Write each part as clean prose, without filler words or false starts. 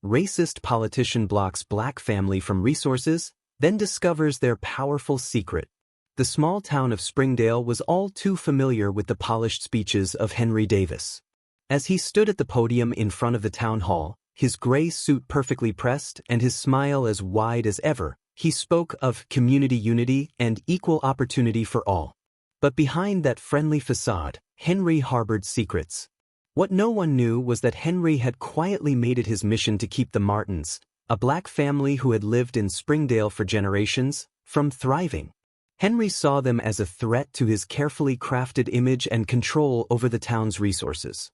Racist politician blocks black family from resources, then discovers their powerful secret. The small town of Springdale was all too familiar with the polished speeches of Henry Davis. As he stood at the podium in front of the town hall, his gray suit perfectly pressed and his smile as wide as ever, he spoke of community unity and equal opportunity for all. But behind that friendly facade, Henry harbored secrets. What no one knew was that Henry had quietly made it his mission to keep the Martins, a black family who had lived in Springdale for generations, from thriving. Henry saw them as a threat to his carefully crafted image and control over the town's resources.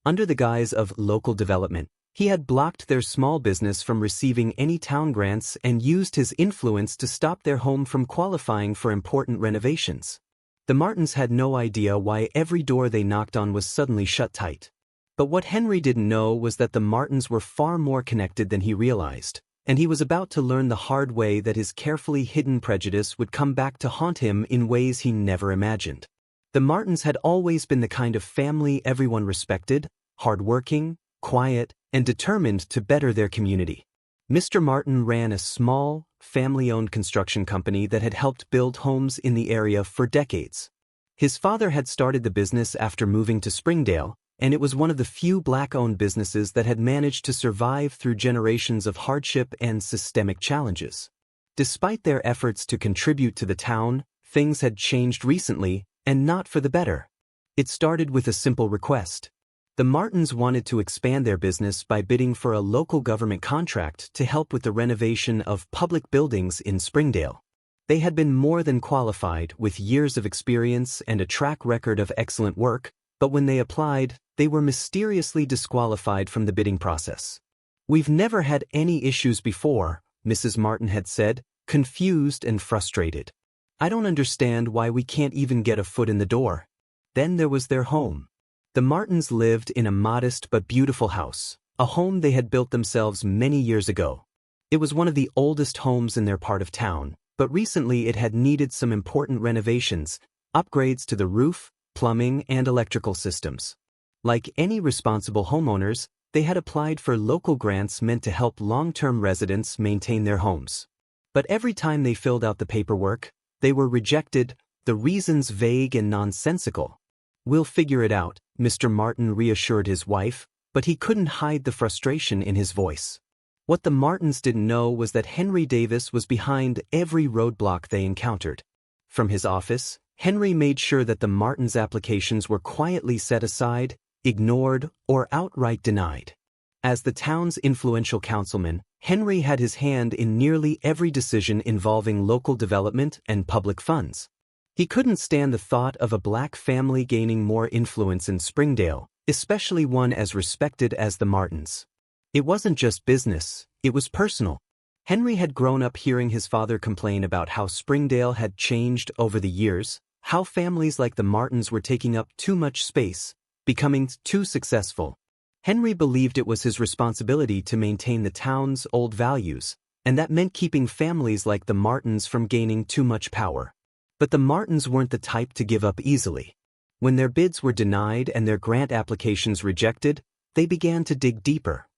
Under the guise of local development, he had blocked their small business from receiving any town grants and used his influence to stop their home from qualifying for important renovations. The Martins had no idea why every door they knocked on was suddenly shut tight. But what Henry didn't know was that the Martins were far more connected than he realized, and he was about to learn the hard way that his carefully hidden prejudice would come back to haunt him in ways he never imagined. The Martins had always been the kind of family everyone respected, hardworking, quiet, and determined to better their community. Mr. Martin ran a small, family-owned construction company that had helped build homes in the area for decades. His father had started the business after moving to Springdale, and it was one of the few black-owned businesses that had managed to survive through generations of hardship and systemic challenges. Despite their efforts to contribute to the town, things had changed recently, and not for the better. It started with a simple request. The Martins wanted to expand their business by bidding for a local government contract to help with the renovation of public buildings in Springdale. They had been more than qualified with years of experience and a track record of excellent work, but when they applied, they were mysteriously disqualified from the bidding process. "We've never had any issues before," Mrs. Martin had said, confused and frustrated. "I don't understand why we can't even get a foot in the door." Then there was their home. The Martins lived in a modest but beautiful house, a home they had built themselves many years ago. It was one of the oldest homes in their part of town, but recently it had needed some important renovations, upgrades to the roof, plumbing, and electrical systems. Like any responsible homeowners, they had applied for local grants meant to help long-term residents maintain their homes. But every time they filled out the paperwork, they were rejected, the reasons vague and nonsensical. "We'll figure it out," Mr. Martin reassured his wife, but he couldn't hide the frustration in his voice. What the Martins didn't know was that Henry Davis was behind every roadblock they encountered. From his office, Henry made sure that the Martins' applications were quietly set aside, ignored, or outright denied. As the town's influential councilman, Henry had his hand in nearly every decision involving local development and public funds. He couldn't stand the thought of a black family gaining more influence in Springdale, especially one as respected as the Martins. It wasn't just business, it was personal. Henry had grown up hearing his father complain about how Springdale had changed over the years, how families like the Martins were taking up too much space, becoming too successful. Henry believed it was his responsibility to maintain the town's old values, and that meant keeping families like the Martins from gaining too much power. But the Martins weren't the type to give up easily. When their bids were denied and their grant applications rejected, they began to dig deeper.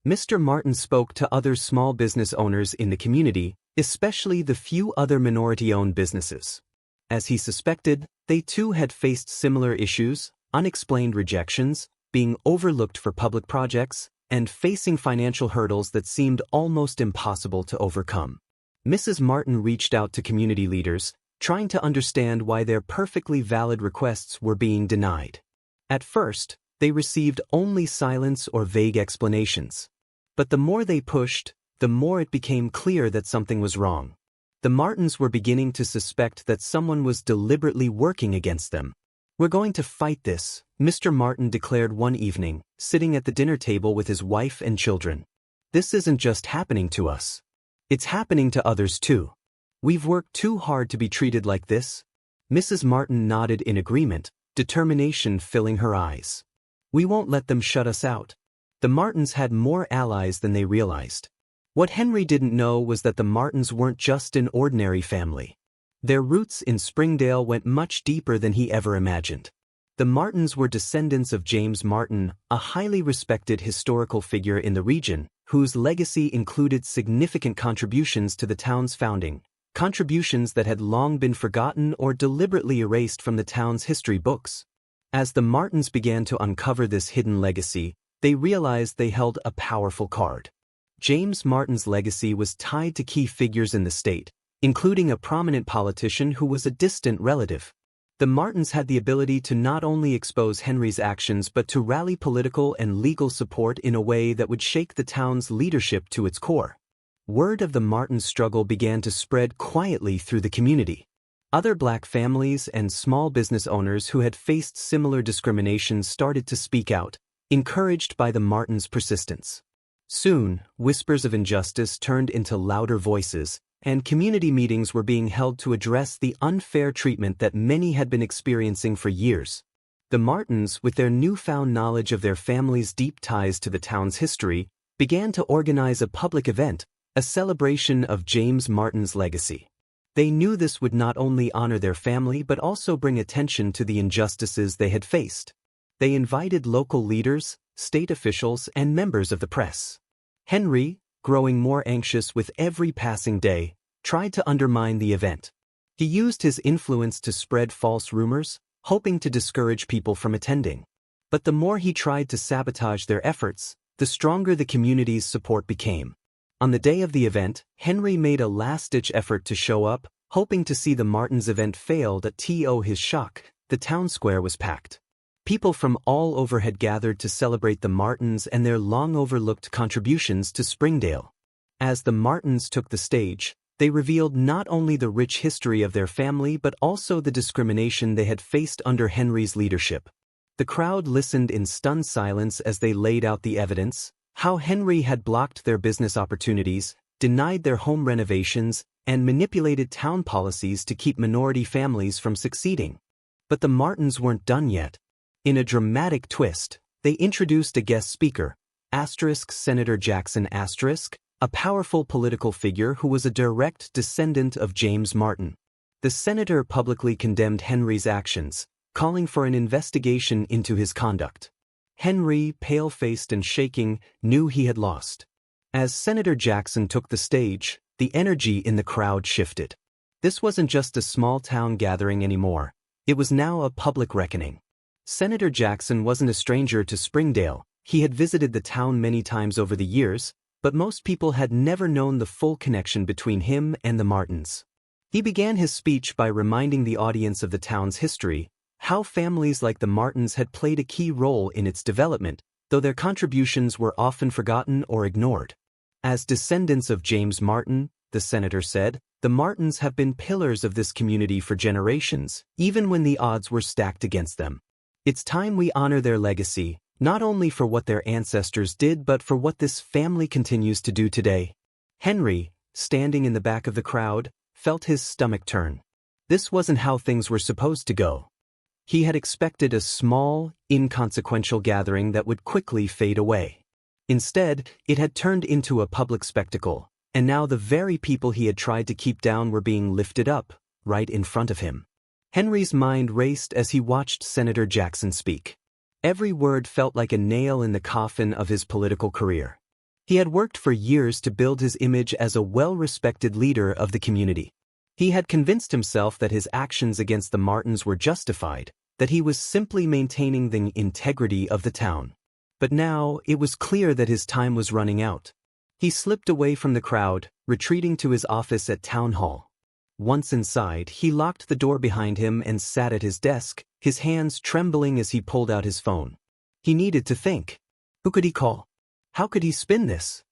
Mr. Martin spoke to other small business owners in the community, especially the few other minority-owned businesses. As he suspected, they too had faced similar issues, unexplained rejections, being overlooked for public projects, and facing financial hurdles that seemed almost impossible to overcome. Mrs. Martin reached out to community leaders, trying to understand why their perfectly valid requests were being denied. At first, they received only silence or vague explanations. But the more they pushed, the more it became clear that something was wrong. The Martins were beginning to suspect that someone was deliberately working against them. "We're going to fight this," Mr. Martin declared one evening, sitting at the dinner table with his wife and children. "This isn't just happening to us. It's happening to others too. We've worked too hard to be treated like this." Mrs. Martin nodded in agreement, determination filling her eyes. "We won't let them shut us out." The Martins had more allies than they realized. What Henry didn't know was that the Martins weren't just an ordinary family. Their roots in Springdale went much deeper than he ever imagined. The Martins were descendants of James Martin, a highly respected historical figure in the region, whose legacy included significant contributions to the town's founding, contributions that had long been forgotten or deliberately erased from the town's history books. As the Martins began to uncover this hidden legacy, they realized they held a powerful card. James Martin's legacy was tied to key figures in the state, including a prominent politician who was a distant relative. The Martins had the ability to not only expose Henry's actions but to rally political and legal support in a way that would shake the town's leadership to its core. Word of the Martins' struggle began to spread quietly through the community. Other black families and small business owners who had faced similar discrimination started to speak out, encouraged by the Martins' persistence. Soon, whispers of injustice turned into louder voices, and community meetings were being held to address the unfair treatment that many had been experiencing for years. The Martins, with their newfound knowledge of their family's deep ties to the town's history, began to organize a public event, a celebration of James Martin's legacy. They knew this would not only honor their family but also bring attention to the injustices they had faced. They invited local leaders, state officials, and members of the press. Henry, growing more anxious with every passing day, tried to undermine the event. He used his influence to spread false rumors, hoping to discourage people from attending. But the more he tried to sabotage their efforts, the stronger the community's support became. On the day of the event, Henry made a last-ditch effort to show up, hoping to see the Martins' event fail. To his shock, the town square was packed. People from all over had gathered to celebrate the Martins and their long-overlooked contributions to Springdale. As the Martins took the stage, they revealed not only the rich history of their family but also the discrimination they had faced under Henry's leadership. The crowd listened in stunned silence as they laid out the evidence: how Henry had blocked their business opportunities, denied their home renovations, and manipulated town policies to keep minority families from succeeding. But the Martins weren't done yet. In a dramatic twist, they introduced a guest speaker, Senator Jackson, a powerful political figure who was a direct descendant of James Martin. The senator publicly condemned Henry's actions, calling for an investigation into his conduct. Henry, pale-faced and shaking, knew he had lost. As Senator Jackson took the stage, the energy in the crowd shifted. This wasn't just a small-town gathering anymore. It was now a public reckoning. Senator Jackson wasn't a stranger to Springdale. He had visited the town many times over the years, but most people had never known the full connection between him and the Martins. He began his speech by reminding the audience of the town's history, how families like the Martins had played a key role in its development, though their contributions were often forgotten or ignored. As descendants of James Martin, the senator said, the Martins have been pillars of this community for generations, even when the odds were stacked against them. It's time we honor their legacy, not only for what their ancestors did but for what this family continues to do today. Henry, standing in the back of the crowd, felt his stomach turn. This wasn't how things were supposed to go. He had expected a small, inconsequential gathering that would quickly fade away. Instead, it had turned into a public spectacle, and now the very people he had tried to keep down were being lifted up, right in front of him. Henry's mind raced as he watched Senator Jackson speak. Every word felt like a nail in the coffin of his political career. He had worked for years to build his image as a well-respected leader of the community. He had convinced himself that his actions against the Martins were justified, that he was simply maintaining the integrity of the town. But now, it was clear that his time was running out. He slipped away from the crowd, retreating to his office at Town Hall. Once inside, he locked the door behind him and sat at his desk, his hands trembling as he pulled out his phone. He needed to think. Who could he call? How could he spin this?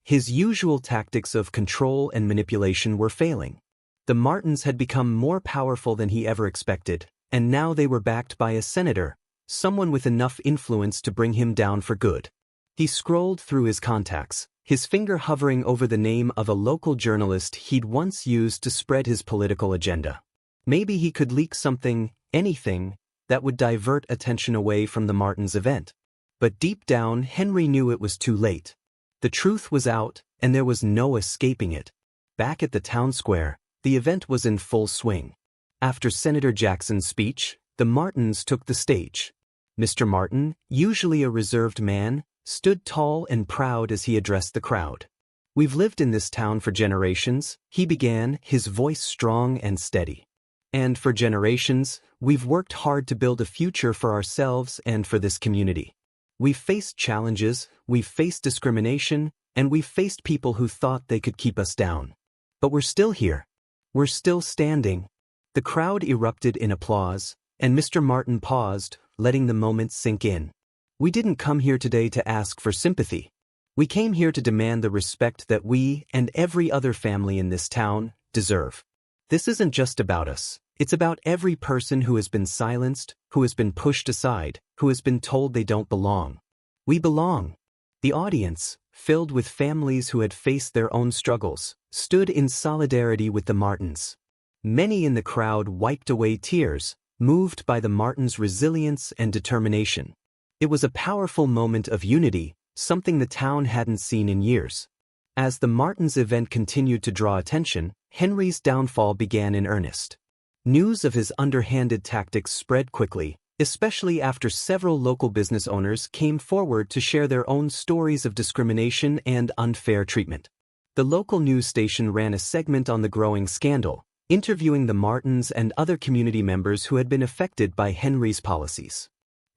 His usual tactics of control and manipulation were failing. The Martins had become more powerful than he ever expected, and now they were backed by a senator, someone with enough influence to bring him down for good. He scrolled through his contacts, his finger hovering over the name of a local journalist he'd once used to spread his political agenda. Maybe he could leak something, anything, that would divert attention away from the Martins' event. But deep down, Henry knew it was too late. The truth was out, and there was no escaping it. Back at the town square, the event was in full swing. After Senator Jackson's speech, the Martins took the stage. Mr. Martin, usually a reserved man, stood tall and proud as he addressed the crowd. "We've lived in this town for generations," he began, his voice strong and steady. "And for generations, we've worked hard to build a future for ourselves and for this community. We've faced challenges, we've faced discrimination, and we've faced people who thought they could keep us down. But we're still here. We're still standing." The crowd erupted in applause, and Mr. Martin paused, letting the moment sink in. "We didn't come here today to ask for sympathy. We came here to demand the respect that we, and every other family in this town, deserve. This isn't just about us. It's about every person who has been silenced, who has been pushed aside, who has been told they don't belong. We belong." The audience, filled with families who had faced their own struggles, stood in solidarity with the Martins. Many in the crowd wiped away tears, moved by the Martins' resilience and determination. It was a powerful moment of unity, something the town hadn't seen in years. As the Martins event continued to draw attention, Henry's downfall began in earnest. News of his underhanded tactics spread quickly, especially after several local business owners came forward to share their own stories of discrimination and unfair treatment. The local news station ran a segment on the growing scandal, interviewing the Martins and other community members who had been affected by Henry's policies.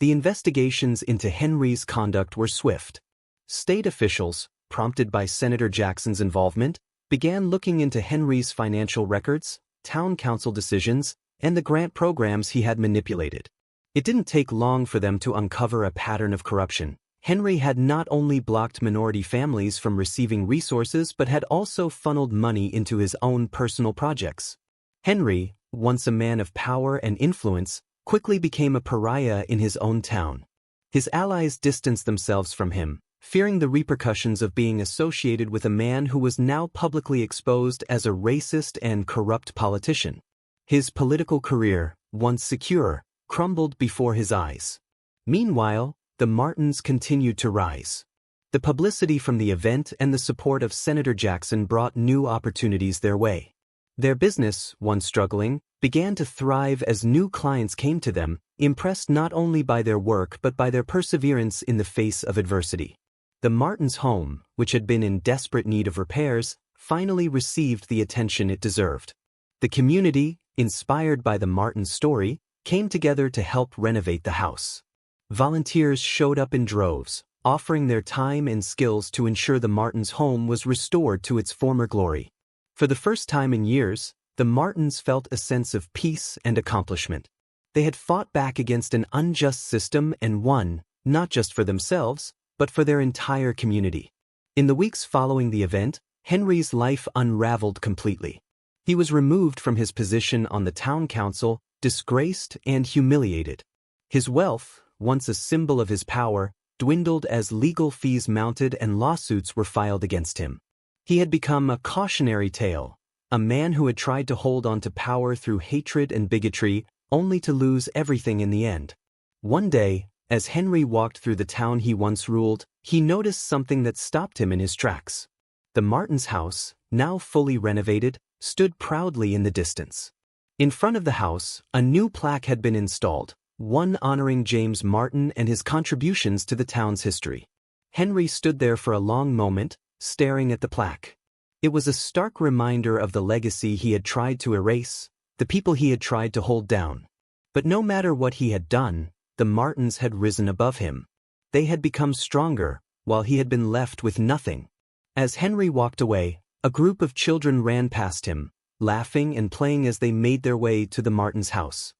The investigations into Henry's conduct were swift. State officials, prompted by Senator Jackson's involvement, began looking into Henry's financial records, town council decisions, and the grant programs he had manipulated. It didn't take long for them to uncover a pattern of corruption. Henry had not only blocked minority families from receiving resources but had also funneled money into his own personal projects. Henry, once a man of power and influence, quickly became a pariah in his own town. His allies distanced themselves from him, fearing the repercussions of being associated with a man who was now publicly exposed as a racist and corrupt politician. His political career, once secure, crumbled before his eyes. Meanwhile, the Martins continued to rise. The publicity from the event and the support of Senator Jackson brought new opportunities their way. Their business, once struggling, began to thrive as new clients came to them, impressed not only by their work but by their perseverance in the face of adversity. The Martins' home, which had been in desperate need of repairs, finally received the attention it deserved. The community, inspired by the Martins' story, came together to help renovate the house. Volunteers showed up in droves, offering their time and skills to ensure the Martins' home was restored to its former glory. For the first time in years, the Martins felt a sense of peace and accomplishment. They had fought back against an unjust system and won, not just for themselves, but for their entire community. In the weeks following the event, Henry's life unraveled completely. He was removed from his position on the town council, disgraced and humiliated. His wealth, once a symbol of his power, dwindled as legal fees mounted and lawsuits were filed against him. He had become a cautionary tale, a man who had tried to hold on to power through hatred and bigotry, only to lose everything in the end. One day, as Henry walked through the town he once ruled, he noticed something that stopped him in his tracks. The Martins' house, now fully renovated, stood proudly in the distance. In front of the house, a new plaque had been installed, one honoring James Martin and his contributions to the town's history. Henry stood there for a long moment, staring at the plaque. It was a stark reminder of the legacy he had tried to erase, the people he had tried to hold down. But no matter what he had done, the Martins had risen above him. They had become stronger, while he had been left with nothing. As Henry walked away, a group of children ran past him, laughing and playing as they made their way to the Martins' house.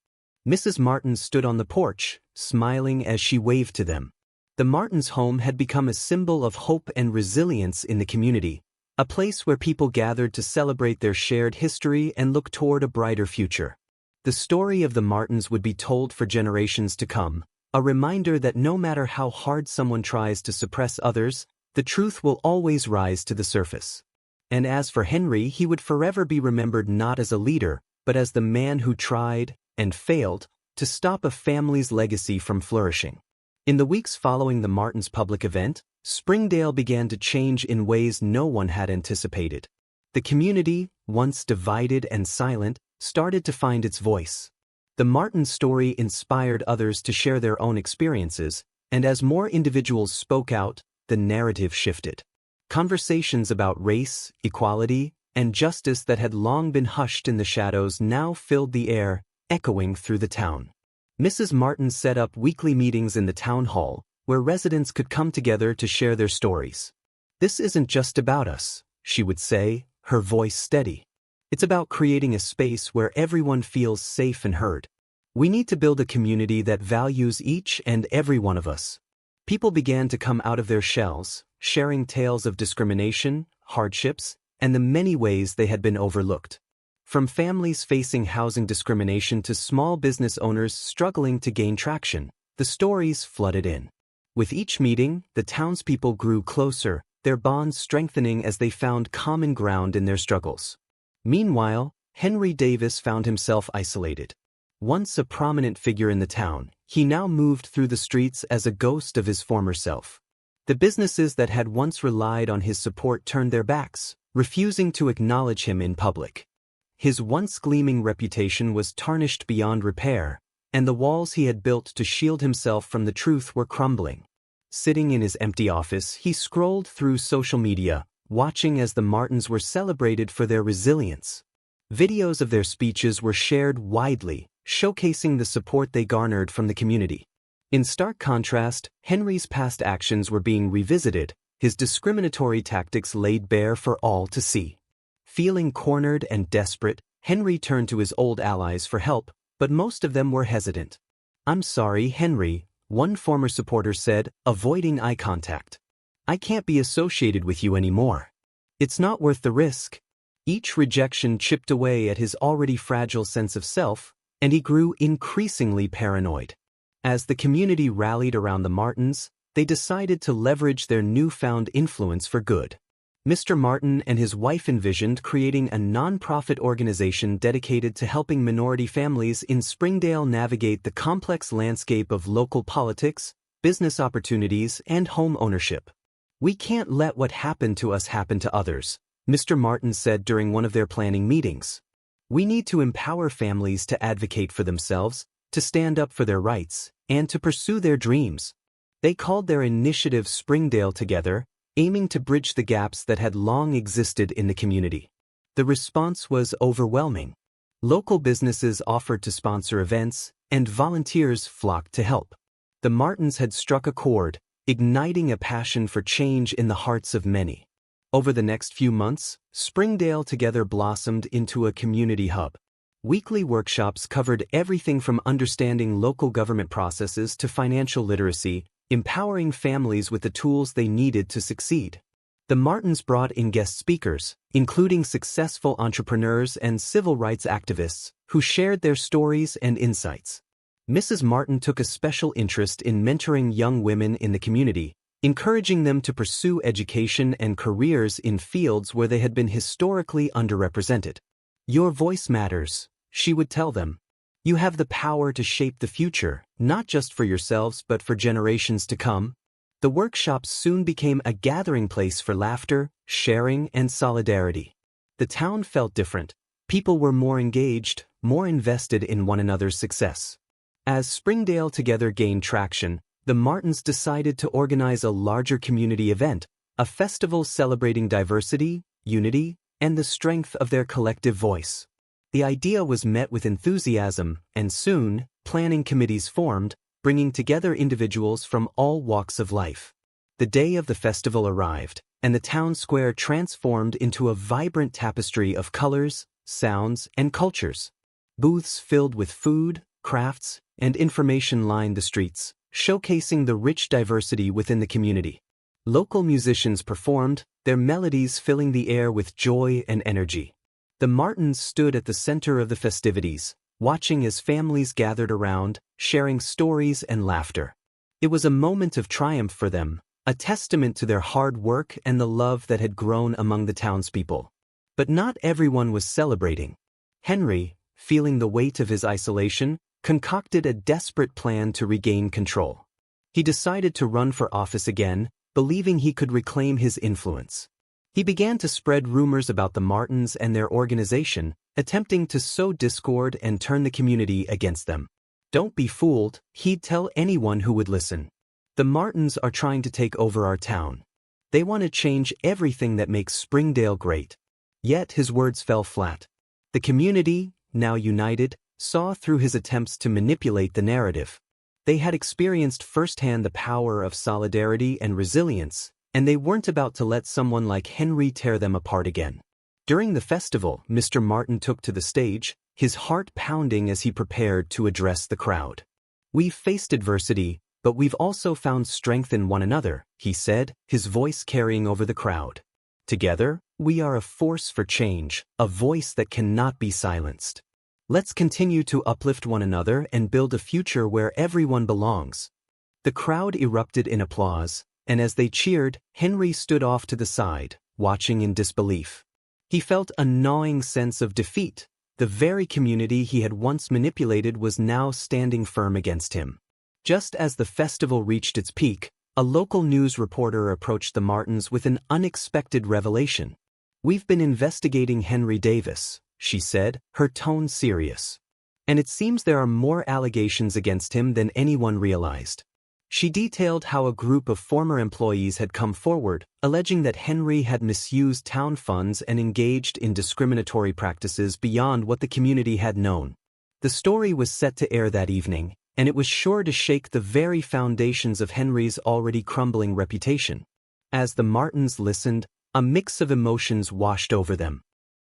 Mrs. Martin stood on the porch, smiling as she waved to them. The Martins' home had become a symbol of hope and resilience in the community, a place where people gathered to celebrate their shared history and look toward a brighter future. The story of the Martins would be told for generations to come, a reminder that no matter how hard someone tries to suppress others, the truth will always rise to the surface. And as for Henry, he would forever be remembered not as a leader, but as the man who tried, and failed, to stop a family's legacy from flourishing. In the weeks following the Martins' public event, Springdale began to change in ways no one had anticipated. The community, once divided and silent, started to find its voice. The Martins' story inspired others to share their own experiences, And as more individuals spoke out, the narrative shifted. Conversations about race, equality, and justice that had long been hushed in the shadows now filled the air, echoing through the town. Mrs. Martin set up weekly meetings in the town hall, where residents could come together to share their stories. "This isn't just about us," she would say, her voice steady. "It's about creating a space where everyone feels safe and heard. We need to build a community that values each and every one of us." People began to come out of their shells, sharing tales of discrimination, hardships, and the many ways they had been overlooked. From families facing housing discrimination to small business owners struggling to gain traction, the stories flooded in. With each meeting, the townspeople grew closer, their bonds strengthening as they found common ground in their struggles. Meanwhile, Henry Davis found himself isolated. Once a prominent figure in the town, he now moved through the streets as a ghost of his former self. The businesses that had once relied on his support turned their backs, refusing to acknowledge him in public. His once gleaming reputation was tarnished beyond repair, and the walls he had built to shield himself from the truth were crumbling. Sitting in his empty office, he scrolled through social media, watching as the Martins were celebrated for their resilience. Videos of their speeches were shared widely, showcasing the support they garnered from the community. In stark contrast, Henry's past actions were being revisited, his discriminatory tactics laid bare for all to see. Feeling cornered and desperate, Henry turned to his old allies for help, but most of them were hesitant. "I'm sorry, Henry," one former supporter said, avoiding eye contact. "I can't be associated with you anymore. It's not worth the risk." Each rejection chipped away at his already fragile sense of self, and he grew increasingly paranoid. As the community rallied around the Martins, they decided to leverage their newfound influence for good. Mr. Martin and his wife envisioned creating a non-profit organization dedicated to helping minority families in Springdale navigate the complex landscape of local politics, business opportunities, and home ownership. "We can't let what happened to us happen to others," Mr. Martin said during one of their planning meetings. "We need to empower families to advocate for themselves, to stand up for their rights, and to pursue their dreams." They called their initiative Springdale Together, aiming to bridge the gaps that had long existed in the community. The response was overwhelming. Local businesses offered to sponsor events, and volunteers flocked to help. The Martins had struck a chord, igniting a passion for change in the hearts of many. Over the next few months, Springdale Together blossomed into a community hub. Weekly workshops covered everything from understanding local government processes to financial literacy, empowering families with the tools they needed to succeed. The Martins brought in guest speakers, including successful entrepreneurs and civil rights activists, who shared their stories and insights. Mrs. Martin took a special interest in mentoring young women in the community, encouraging them to pursue education and careers in fields where they had been historically underrepresented. "Your voice matters," she would tell them. "You have the power to shape the future, not just for yourselves but for generations to come." The workshops soon became a gathering place for laughter, sharing, and solidarity. The town felt different. People were more engaged, more invested in one another's success. As Springdale Together gained traction, the Martins decided to organize a larger community event, a festival celebrating diversity, unity, and the strength of their collective voice. The idea was met with enthusiasm, and soon, planning committees formed, bringing together individuals from all walks of life. The day of the festival arrived, and the town square transformed into a vibrant tapestry of colors, sounds, and cultures. Booths filled with food, crafts, and information lined the streets, showcasing the rich diversity within the community. Local musicians performed, their melodies filling the air with joy and energy. The Martins stood at the center of the festivities, watching as families gathered around, sharing stories and laughter. It was a moment of triumph for them, a testament to their hard work and the love that had grown among the townspeople. But not everyone was celebrating. Henry, feeling the weight of his isolation, concocted a desperate plan to regain control. He decided to run for office again, believing he could reclaim his influence. He began to spread rumors about the Martins and their organization, attempting to sow discord and turn the community against them. "Don't be fooled," he'd tell anyone who would listen. The Martins are trying to take over our town. They want to change everything that makes Springdale great." Yet his words fell flat. The community, now united, saw through his attempts to manipulate the narrative. They had experienced firsthand the power of solidarity and resilience, and they weren't about to let someone like Henry tear them apart again. During the festival, Mr. Martin took to the stage, his heart pounding as he prepared to address the crowd. "We've faced adversity, but we've also found strength in one another," he said, his voice carrying over the crowd. "Together, we are a force for change, a voice that cannot be silenced. Let's continue to uplift one another and build a future where everyone belongs." The crowd erupted in applause, and as they cheered, Henry stood off to the side, watching in disbelief. He felt a gnawing sense of defeat. The very community he had once manipulated was now standing firm against him. Just as the festival reached its peak, a local news reporter approached the Martins with an unexpected revelation. "We've been investigating Henry Davis," she said, her tone serious. "And it seems there are more allegations against him than anyone realized." She detailed how a group of former employees had come forward, alleging that Henry had misused town funds and engaged in discriminatory practices beyond what the community had known. The story was set to air that evening, and it was sure to shake the very foundations of Henry's already crumbling reputation. As the Martins listened, a mix of emotions washed over them.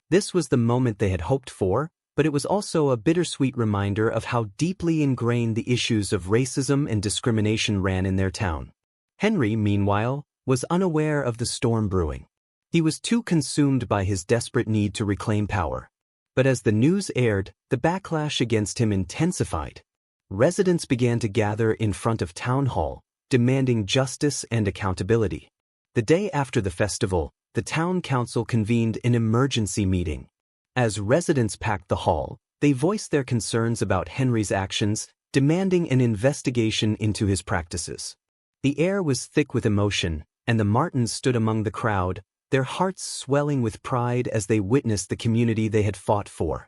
This was the moment they had hoped for, but it was also a bittersweet reminder of how deeply ingrained the issues of racism and discrimination ran in their town. Henry, meanwhile, was unaware of the storm brewing. He was too consumed by his desperate need to reclaim power. But as the news aired, the backlash against him intensified. Residents began to gather in front of Town Hall, demanding justice and accountability. The day after the festival, the town council convened an emergency meeting. As residents packed the hall, they voiced their concerns about Henry's actions, demanding an investigation into his practices. The air was thick with emotion, and the Martins stood among the crowd, their hearts swelling with pride as they witnessed the community they had fought for.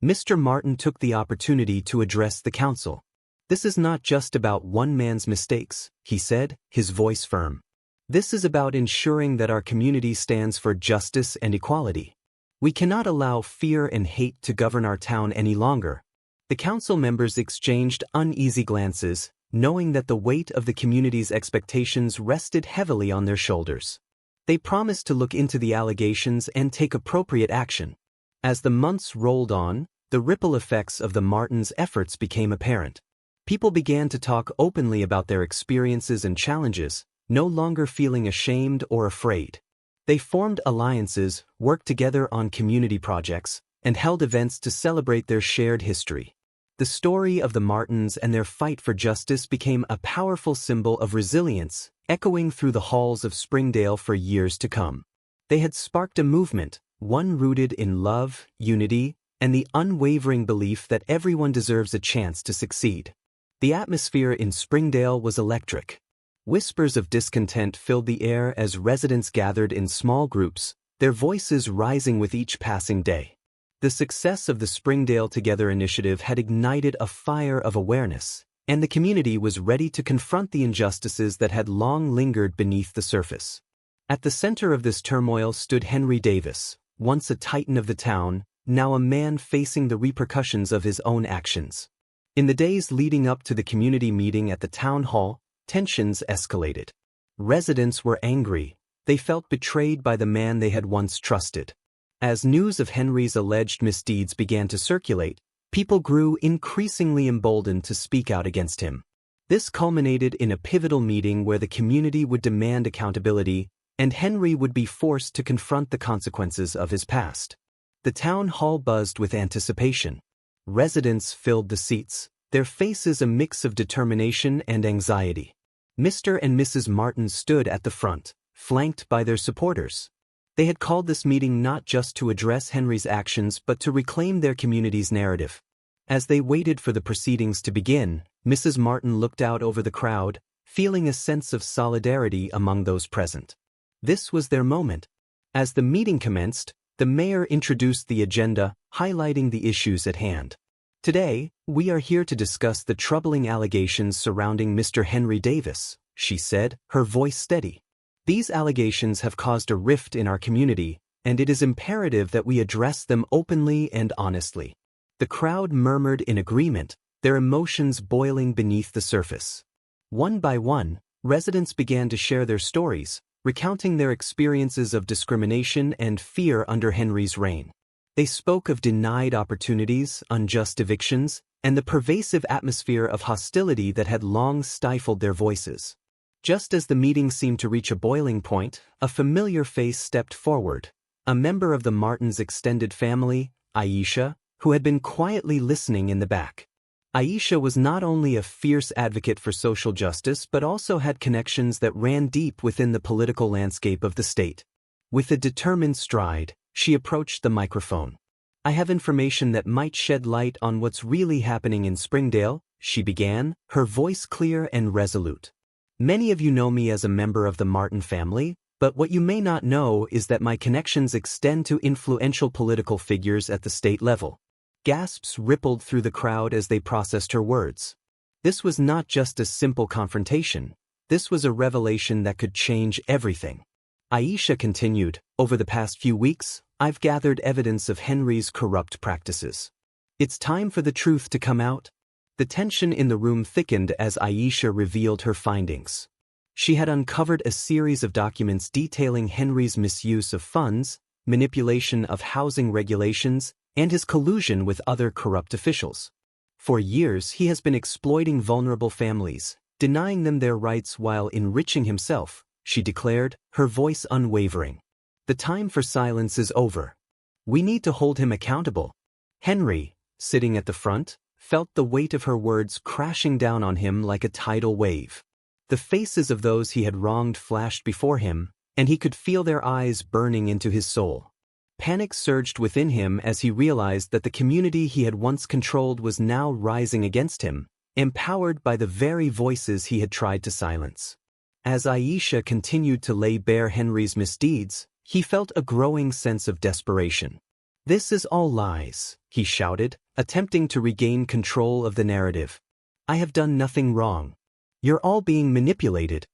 Mr. Martin took the opportunity to address the council. "This is not just about one man's mistakes," he said, his voice firm. "This is about ensuring that our community stands for justice and equality. We cannot allow fear and hate to govern our town any longer." The council members exchanged uneasy glances, knowing that the weight of the community's expectations rested heavily on their shoulders. They promised to look into the allegations and take appropriate action. As the months rolled on, the ripple effects of the Martins' efforts became apparent. People began to talk openly about their experiences and challenges, no longer feeling ashamed or afraid. They formed alliances, worked together on community projects, and held events to celebrate their shared history. The story of the Martins and their fight for justice became a powerful symbol of resilience, echoing through the halls of Springdale for years to come. They had sparked a movement, one rooted in love, unity, and the unwavering belief that everyone deserves a chance to succeed. The atmosphere in Springdale was electric. Whispers of discontent filled the air as residents gathered in small groups, their voices rising with each passing day. The success of the Springdale Together initiative had ignited a fire of awareness, and the community was ready to confront the injustices that had long lingered beneath the surface. At the center of this turmoil stood Henry Davis, once a titan of the town, now a man facing the repercussions of his own actions. In the days leading up to the community meeting at the town hall, tensions escalated. Residents were angry. They felt betrayed by the man they had once trusted. As news of Henry's alleged misdeeds began to circulate, people grew increasingly emboldened to speak out against him. This culminated in a pivotal meeting where the community would demand accountability, and Henry would be forced to confront the consequences of his past. The town hall buzzed with anticipation. Residents filled the seats, their faces a mix of determination and anxiety. Mr. and Mrs. Martin stood at the front, flanked by their supporters. They had called this meeting not just to address Henry's actions but to reclaim their community's narrative. As they waited for the proceedings to begin, Mrs. Martin looked out over the crowd, feeling a sense of solidarity among those present. This was their moment. As the meeting commenced, the mayor introduced the agenda, highlighting the issues at hand. "Today, we are here to discuss the troubling allegations surrounding Mr. Henry Davis," she said, her voice steady. These allegations have caused a rift in our community, and it is imperative that we address them openly and honestly. The crowd murmured in agreement, their emotions boiling beneath the surface. One by one, residents began to share their stories, recounting their experiences of discrimination and fear under Henry's reign. They spoke of denied opportunities, unjust evictions, and the pervasive atmosphere of hostility that had long stifled their voices. Just as the meeting seemed to reach a boiling point, a familiar face stepped forward, a member of the Martins' extended family, Aisha, who had been quietly listening in the back. Aisha was not only a fierce advocate for social justice but also had connections that ran deep within the political landscape of the state. With a determined stride, she approached the microphone. "I have information that might shed light on what's really happening in Springdale," she began, her voice clear and resolute. "Many of you know me as a member of the Martin family, but what you may not know is that my connections extend to influential political figures at the state level." Gasps rippled through the crowd as they processed her words. This was not just a simple confrontation. This was a revelation that could change everything. Aisha continued, "Over the past few weeks, I've gathered evidence of Henry's corrupt practices. It's time for the truth to come out." The tension in the room thickened as Aisha revealed her findings. She had uncovered a series of documents detailing Henry's misuse of funds, manipulation of housing regulations, and his collusion with other corrupt officials. For years, he has been exploiting vulnerable families, denying them their rights while enriching himself, she declared, her voice unwavering. "The time for silence is over. We need to hold him accountable." Henry, sitting at the front, felt the weight of her words crashing down on him like a tidal wave. The faces of those he had wronged flashed before him, and he could feel their eyes burning into his soul. Panic surged within him as he realized that the community he had once controlled was now rising against him, empowered by the very voices he had tried to silence. As Aisha continued to lay bare Henry's misdeeds, he felt a growing sense of desperation. "This is all lies," he shouted, attempting to regain control of the narrative. "I have done nothing wrong. You're all being manipulated."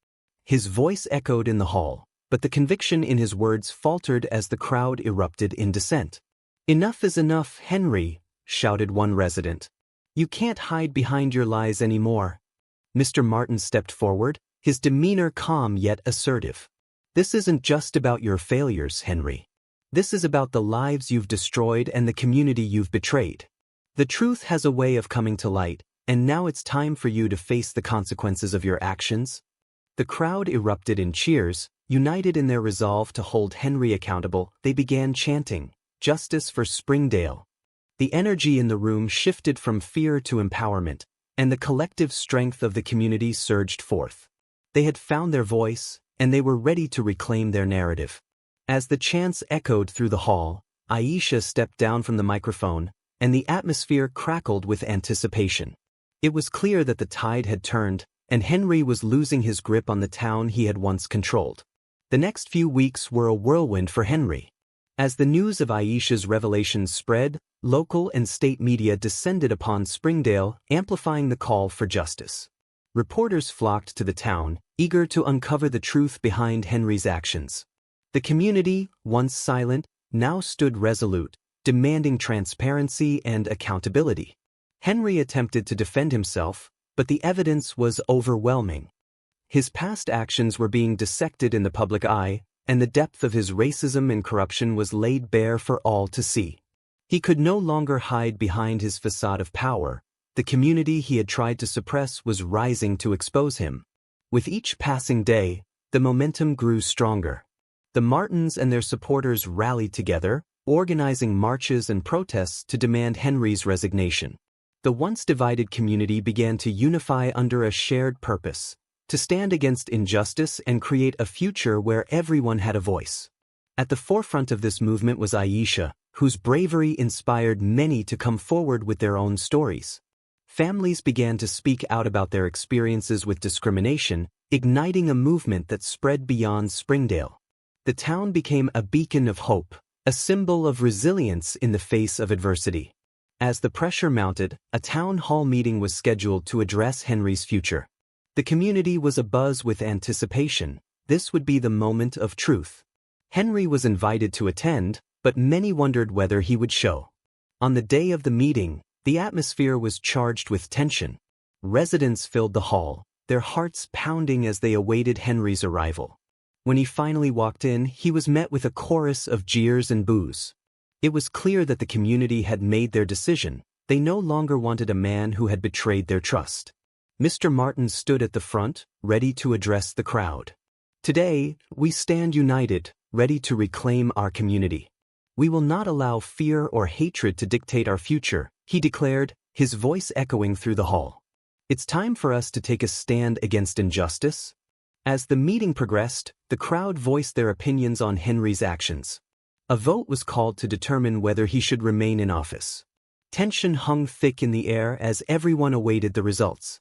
His voice echoed in the hall, but the conviction in his words faltered as the crowd erupted in dissent. "Enough is enough, Henry," shouted one resident. "You can't hide behind your lies anymore." Mr. Martin stepped forward, his demeanor calm yet assertive. "This isn't just about your failures, Henry. This is about the lives you've destroyed and the community you've betrayed. The truth has a way of coming to light, and now it's time for you to face the consequences of your actions." The crowd erupted in cheers. United in their resolve to hold Henry accountable, they began chanting, "Justice for Springdale." The energy in the room shifted from fear to empowerment, and the collective strength of the community surged forth. They had found their voice, and they were ready to reclaim their narrative. As the chants echoed through the hall, Aisha stepped down from the microphone, and the atmosphere crackled with anticipation. It was clear that the tide had turned, and Henry was losing his grip on the town he had once controlled. The next few weeks were a whirlwind for Henry. As the news of Aisha's revelations spread, local and state media descended upon Springdale, amplifying the call for justice. Reporters flocked to the town, eager to uncover the truth behind Henry's actions. The community, once silent, now stood resolute, demanding transparency and accountability. Henry attempted to defend himself, but the evidence was overwhelming. His past actions were being dissected in the public eye, and the depth of his racism and corruption was laid bare for all to see. He could no longer hide behind his facade of power. The community he had tried to suppress was rising to expose him. With each passing day, the momentum grew stronger. The Martins and their supporters rallied together, organizing marches and protests to demand Henry's resignation. The once divided community began to unify under a shared purpose: to stand against injustice and create a future where everyone had a voice. At the forefront of this movement was Aisha, whose bravery inspired many to come forward with their own stories. Families began to speak out about their experiences with discrimination, igniting a movement that spread beyond Springdale. The town became a beacon of hope, a symbol of resilience in the face of adversity. As the pressure mounted, a town hall meeting was scheduled to address Henry's future. The community was abuzz with anticipation. This would be the moment of truth. Henry was invited to attend, but many wondered whether he would show. On the day of the meeting, the atmosphere was charged with tension. Residents filled the hall, their hearts pounding as they awaited Henry's arrival. When he finally walked in, he was met with a chorus of jeers and boos. It was clear that the community had made their decision. They no longer wanted a man who had betrayed their trust. Mr. Martin stood at the front, ready to address the crowd. Today, we stand united, ready to reclaim our community. We will not allow fear or hatred to dictate our future, he declared, his voice echoing through the hall. It's time for us to take a stand against injustice. As the meeting progressed, the crowd voiced their opinions on Henry's actions. A vote was called to determine whether he should remain in office. Tension hung thick in the air as everyone awaited the results.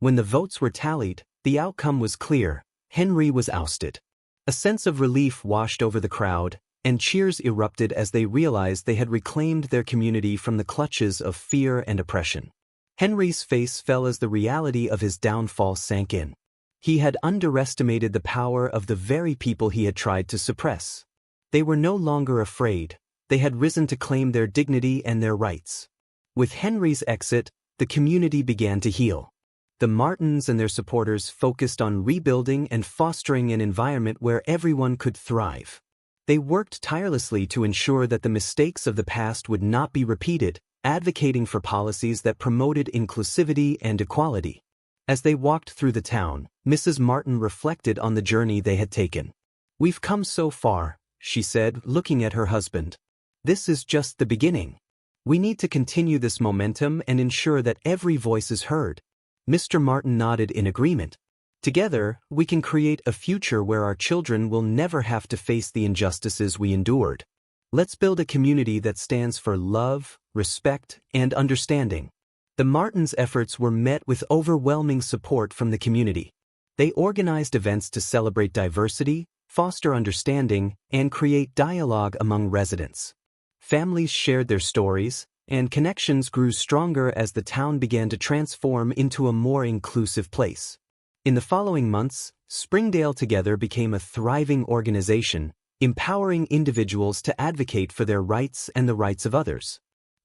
When the votes were tallied, the outcome was clear. Henry was ousted. A sense of relief washed over the crowd, and cheers erupted as they realized they had reclaimed their community from the clutches of fear and oppression. Henry's face fell as the reality of his downfall sank in. He had underestimated the power of the very people he had tried to suppress. They were no longer afraid. They had risen to claim their dignity and their rights. With Henry's exit, the community began to heal. The Martins and their supporters focused on rebuilding and fostering an environment where everyone could thrive. They worked tirelessly to ensure that the mistakes of the past would not be repeated, advocating for policies that promoted inclusivity and equality. As they walked through the town, Mrs. Martin reflected on the journey they had taken. "We've come so far," she said, looking at her husband. "This is just the beginning. We need to continue this momentum and ensure that every voice is heard." Mr. Martin nodded in agreement. "Together, we can create a future where our children will never have to face the injustices we endured. Let's build a community that stands for love, respect, and understanding." The Martins' efforts were met with overwhelming support from the community. They organized events to celebrate diversity, foster understanding, and create dialogue among residents. Families shared their stories, and connections grew stronger as the town began to transform into a more inclusive place. In the following months, Springdale Together became a thriving organization, empowering individuals to advocate for their rights and the rights of others.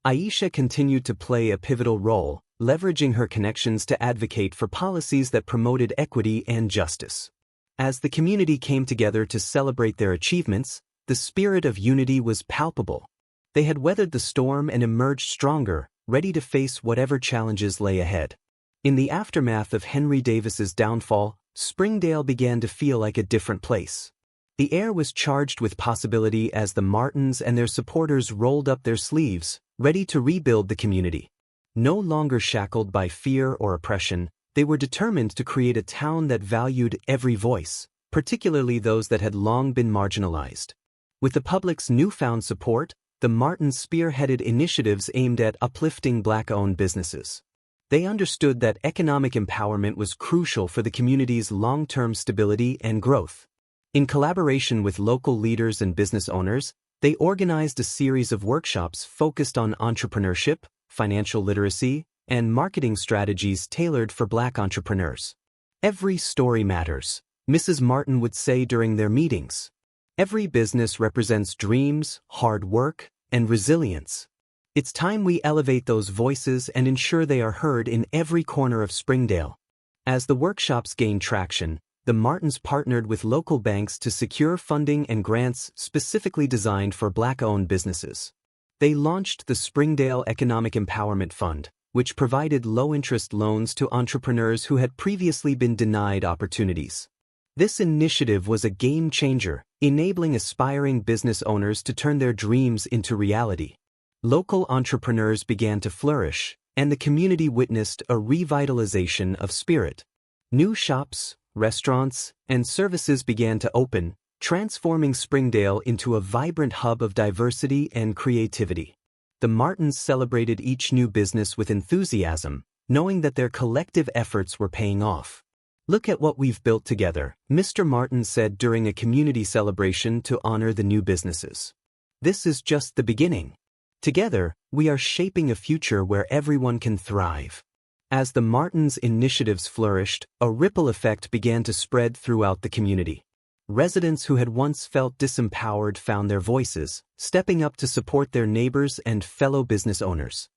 Aisha continued to play a pivotal role, leveraging her connections to advocate for policies that promoted equity and justice. As the community came together to celebrate their achievements, the spirit of unity was palpable. They had weathered the storm and emerged stronger, ready to face whatever challenges lay ahead. In the aftermath of Henry Davis's downfall, Springdale began to feel like a different place. The air was charged with possibility as the Martins and their supporters rolled up their sleeves, ready to rebuild the community. No longer shackled by fear or oppression, they were determined to create a town that valued every voice, particularly those that had long been marginalized. With the public's newfound support, the Martins spearheaded initiatives aimed at uplifting Black-owned businesses. They understood that economic empowerment was crucial for the community's long-term stability and growth. In collaboration with local leaders and business owners, they organized a series of workshops focused on entrepreneurship, financial literacy, and marketing strategies tailored for Black entrepreneurs. "Every story matters," Mrs. Martin would say during their meetings. "Every business represents dreams, hard work, and resilience. It's time we elevate those voices and ensure they are heard in every corner of Springdale." As the workshops gained traction, the Martins partnered with local banks to secure funding and grants specifically designed for Black-owned businesses. They launched the Springdale Economic Empowerment Fund, which provided low-interest loans to entrepreneurs who had previously been denied opportunities. This initiative was a game-changer, enabling aspiring business owners to turn their dreams into reality. Local entrepreneurs began to flourish, and the community witnessed a revitalization of spirit. New shops, restaurants, and services began to open, transforming Springdale into a vibrant hub of diversity and creativity. The Martins celebrated each new business with enthusiasm, knowing that their collective efforts were paying off. "Look at what we've built together," Mr. Martin said during a community celebration to honor the new businesses. "This is just the beginning. Together, we are shaping a future where everyone can thrive." As the Martins' initiatives flourished, a ripple effect began to spread throughout the community. Residents who had once felt disempowered found their voices, stepping up to support their neighbors and fellow business owners.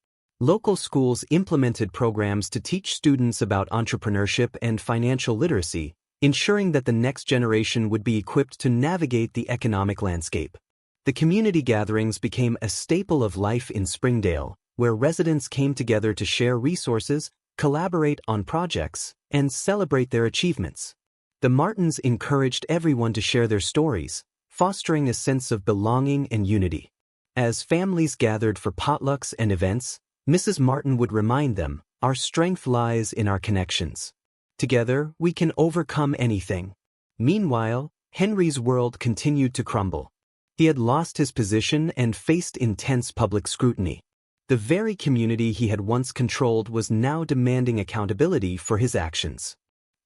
Local schools implemented programs to teach students about entrepreneurship and financial literacy, ensuring that the next generation would be equipped to navigate the economic landscape. The community gatherings became a staple of life in Springdale, where residents came together to share resources, collaborate on projects, and celebrate their achievements. The Martins encouraged everyone to share their stories, fostering a sense of belonging and unity. As families gathered for potlucks and events, Mrs. Martin would remind them, "Our strength lies in our connections. Together, we can overcome anything." Meanwhile, Henry's world continued to crumble. He had lost his position and faced intense public scrutiny. The very community he had once controlled was now demanding accountability for his actions.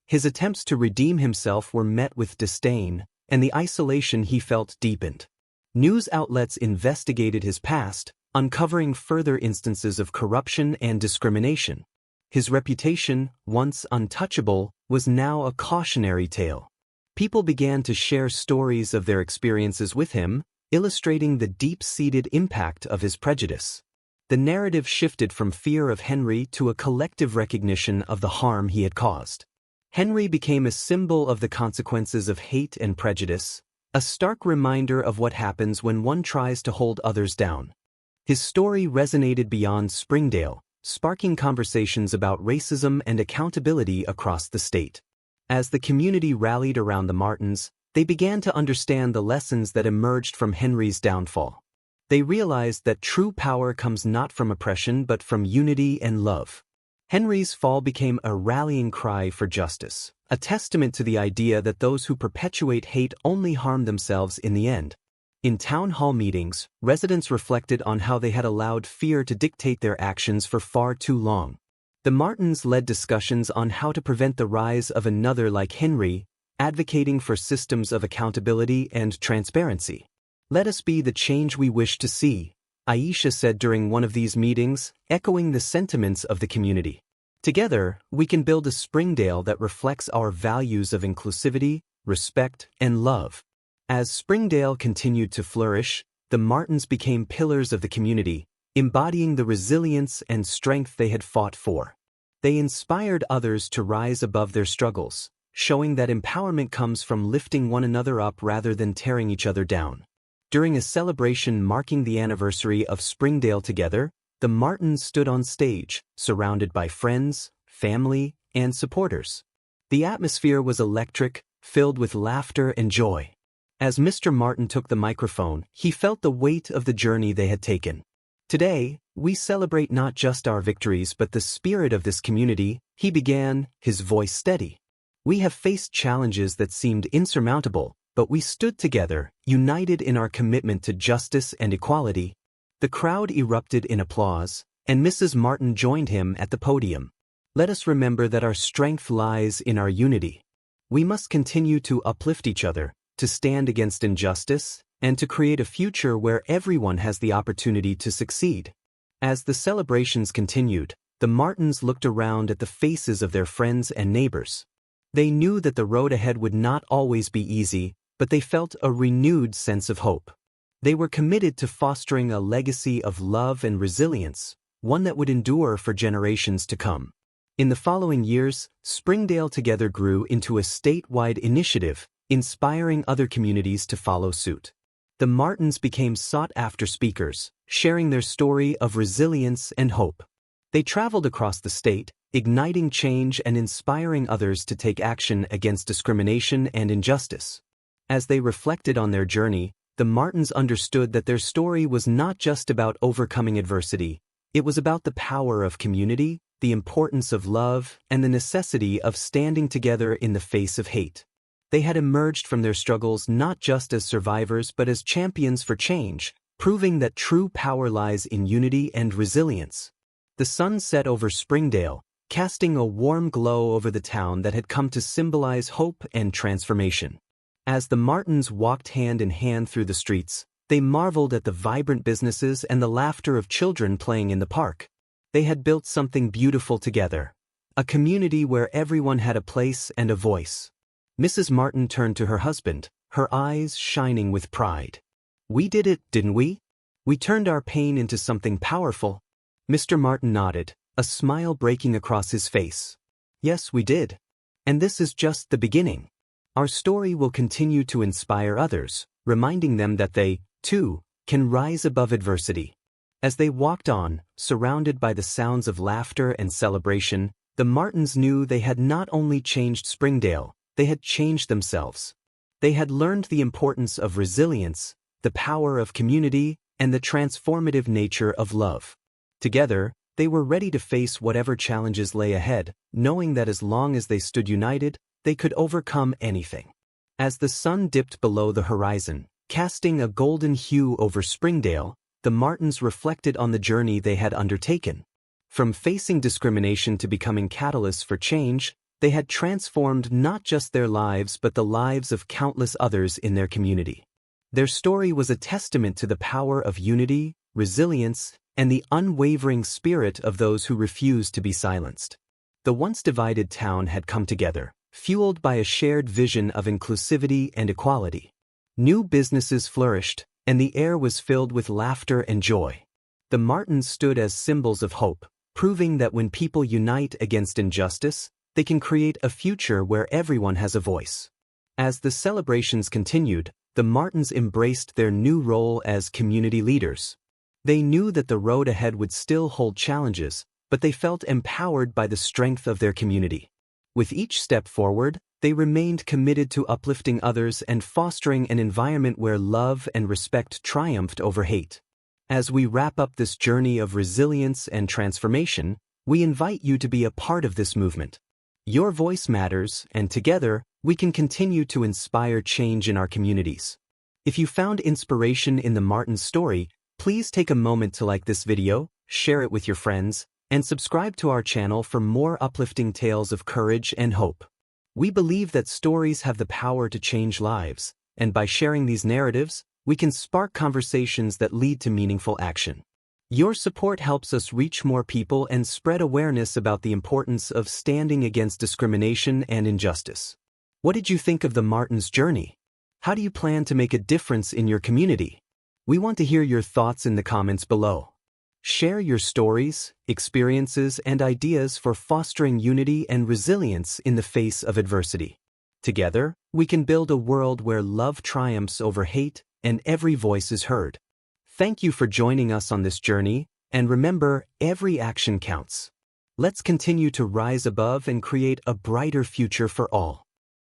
His attempts to redeem himself were met with disdain, and the isolation he felt deepened. News outlets investigated his past, uncovering further instances of corruption and discrimination. His reputation, once untouchable, was now a cautionary tale. People began to share stories of their experiences with him, illustrating the deep-seated impact of his prejudice. The narrative shifted from fear of Henry to a collective recognition of the harm he had caused. Henry became a symbol of the consequences of hate and prejudice, a stark reminder of what happens when one tries to hold others down. His story resonated beyond Springdale, sparking conversations about racism and accountability across the state. As the community rallied around the Martins, they began to understand the lessons that emerged from Henry's downfall. They realized that true power comes not from oppression but from unity and love. Henry's fall became a rallying cry for justice, a testament to the idea that those who perpetuate hate only harm themselves in the end. In town hall meetings, residents reflected on how they had allowed fear to dictate their actions for far too long. The Martins led discussions on how to prevent the rise of another like Henry, advocating for systems of accountability and transparency. "Let us be the change we wish to see," Aisha said during one of these meetings, echoing the sentiments of the community. "Together, we can build a Springdale that reflects our values of inclusivity, respect, and love." As Springdale continued to flourish, the Martins became pillars of the community, embodying the resilience and strength they had fought for. They inspired others to rise above their struggles, showing that empowerment comes from lifting one another up rather than tearing each other down. During a celebration marking the anniversary of Springdale together, the Martins stood on stage, surrounded by friends, family, and supporters. The atmosphere was electric, filled with laughter and joy. As Mr. Martin took the microphone, he felt the weight of the journey they had taken. "Today, we celebrate not just our victories but the spirit of this community," he began, his voice steady. "We have faced challenges that seemed insurmountable, but we stood together, united in our commitment to justice and equality." The crowd erupted in applause, and Mrs. Martin joined him at the podium. "Let us remember that our strength lies in our unity. We must continue to uplift each other, to stand against injustice, and to create a future where everyone has the opportunity to succeed." As the celebrations continued, the Martins looked around at the faces of their friends and neighbors. They knew that the road ahead would not always be easy, but they felt a renewed sense of hope. They were committed to fostering a legacy of love and resilience, one that would endure for generations to come. In the following years, Springdale Together grew into a statewide initiative, inspiring other communities to follow suit. The Martins became sought-after speakers, sharing their story of resilience and hope. They traveled across the state, igniting change and inspiring others to take action against discrimination and injustice. As they reflected on their journey, the Martins understood that their story was not just about overcoming adversity, it was about the power of community, the importance of love, and the necessity of standing together in the face of hate. They had emerged from their struggles not just as survivors but as champions for change, proving that true power lies in unity and resilience. The sun set over Springdale, casting a warm glow over the town that had come to symbolize hope and transformation. As the Martins walked hand in hand through the streets, they marveled at the vibrant businesses and the laughter of children playing in the park. They had built something beautiful together. A community where everyone had a place and a voice. Mrs. Martin turned to her husband, her eyes shining with pride. "We did it, didn't we? We turned our pain into something powerful." Mr. Martin nodded, a smile breaking across his face. "Yes, we did. And this is just the beginning. Our story will continue to inspire others, reminding them that they, too, can rise above adversity." As they walked on, surrounded by the sounds of laughter and celebration, the Martins knew they had not only changed Springdale, they had changed themselves. They had learned the importance of resilience, the power of community, and the transformative nature of love. Together, they were ready to face whatever challenges lay ahead, knowing that as long as they stood united, they could overcome anything. As the sun dipped below the horizon, casting a golden hue over Springdale, the Martins reflected on the journey they had undertaken. From facing discrimination to becoming catalysts for change, they had transformed not just their lives but the lives of countless others in their community. Their story was a testament to the power of unity, resilience, and the unwavering spirit of those who refused to be silenced. The once divided town had come together, fueled by a shared vision of inclusivity and equality. New businesses flourished, and the air was filled with laughter and joy. The Martins stood as symbols of hope, proving that when people unite against injustice, they can create a future where everyone has a voice. As the celebrations continued, the Martins embraced their new role as community leaders. They knew that the road ahead would still hold challenges, but they felt empowered by the strength of their community. With each step forward, they remained committed to uplifting others and fostering an environment where love and respect triumphed over hate. As we wrap up this journey of resilience and transformation, we invite you to be a part of this movement. Your voice matters, and together, we can continue to inspire change in our communities. If you found inspiration in the Martins' story, please take a moment to like this video, share it with your friends, and subscribe to our channel for more uplifting tales of courage and hope. We believe that stories have the power to change lives, and by sharing these narratives, we can spark conversations that lead to meaningful action. Your support helps us reach more people and spread awareness about the importance of standing against discrimination and injustice. What did you think of the Martins' journey? How do you plan to make a difference in your community? We want to hear your thoughts in the comments below. Share your stories, experiences, and ideas for fostering unity and resilience in the face of adversity. Together, we can build a world where love triumphs over hate and every voice is heard. Thank you for joining us on this journey, and remember, every action counts. Let's continue to rise above and create a brighter future for all.